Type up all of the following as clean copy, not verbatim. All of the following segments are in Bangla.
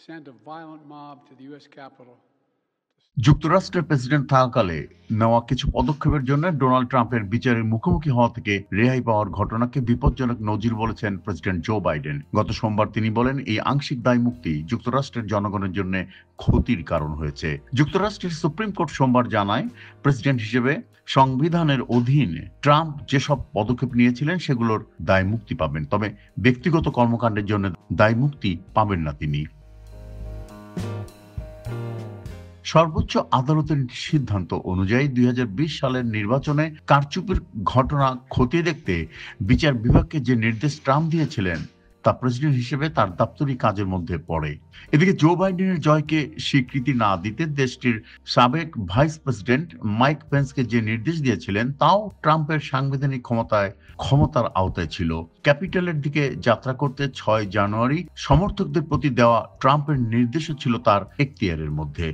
sent a violent mob to the U.S. Capitol. যুক্তরাষ্ট্রের প্রেসিডেন্ট থাকাকালে নেওয়া কিছু পদক্ষেপের জন্য ডোনাল্ড ট্রাম্পের বিচারের মুখোমুখি হওয়া থেকে রেহাই পাওয়ার ঘটনাকে বিপজ্জনক নজির বলেছেন প্রেসিডেন্ট জো বাইডেন। গত সোমবার তিনি বলেন, এই আংশিক দায় মুক্তি যুক্তরাষ্ট্রের জনগণের জন্য ক্ষতির কারণ হয়েছে। যুক্তরাষ্ট্রের সুপ্রিম কোর্ট সোমবার জানায়, প্রেসিডেন্ট হিসেবে সংবিধানের অধীনে ট্রাম্প যেসব পদক্ষেপ নিয়েছিলেন সেগুলোর দায় মুক্তি পাবেন, তবে ব্যক্তিগত কর্মকাণ্ডের জন্য দায় মুক্তি পাবেন না তিনি। সর্বোচ্চ আদালতের সিদ্ধান্ত অনুযায়ী ২০২০ সালের নির্বাচনে কারচুপির ঘটনা খতিয়ে দেখতে বিচার বিভাগকে যে নির্দেশ ট্রাম্প দিয়েছিলেন তা প্রেসিডেন্ট হিসেবে তার দাপ্তরিক কাজের মধ্যে পড়ে। এদিকে জো বাইডেনের জয়কে স্বীকৃতি না দিতে দেশটির সাবেক ভাইস প্রেসিডেন্ট মাইক পেন্সকে যে নির্দেশ দিয়েছিলেন তাও ট্রাম্পের সাংবিধানিক ক্ষমতার আওতায় ছিল। ক্যাপিটালের দিকে যাত্রা করতে ৬ জানুয়ারি সমর্থকদের প্রতি দেওয়া ট্রাম্পের নির্দেশও ছিল তার এখতিয়ারের মধ্যে।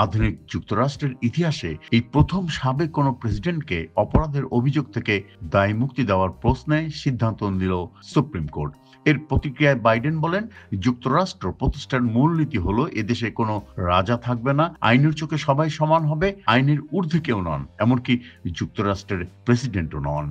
আধুনিক যুক্তরাষ্ট্রের ইতিহাসে এই প্রথম সাবেক কোনো প্রেসিডেন্টকে অপরাধের অভিযোগ থেকে দায় মুক্তি দেওয়ার প্রশ্নে সিদ্ধান্ত নিল সুপ্রিম কোর্ট। এর প্রতিক্রিয়ায় বাইডেন বলেন, যুক্তরাষ্ট্র প্রতিষ্ঠার মূলনীতি হলো এদেশে কোনো রাজা থাকবে না, আইনের চোখে সবাই সমান হবে, আইনের ঊর্ধ্বে কেউ নন, এমনকি যুক্তরাষ্ট্রের প্রেসিডেন্টও নন।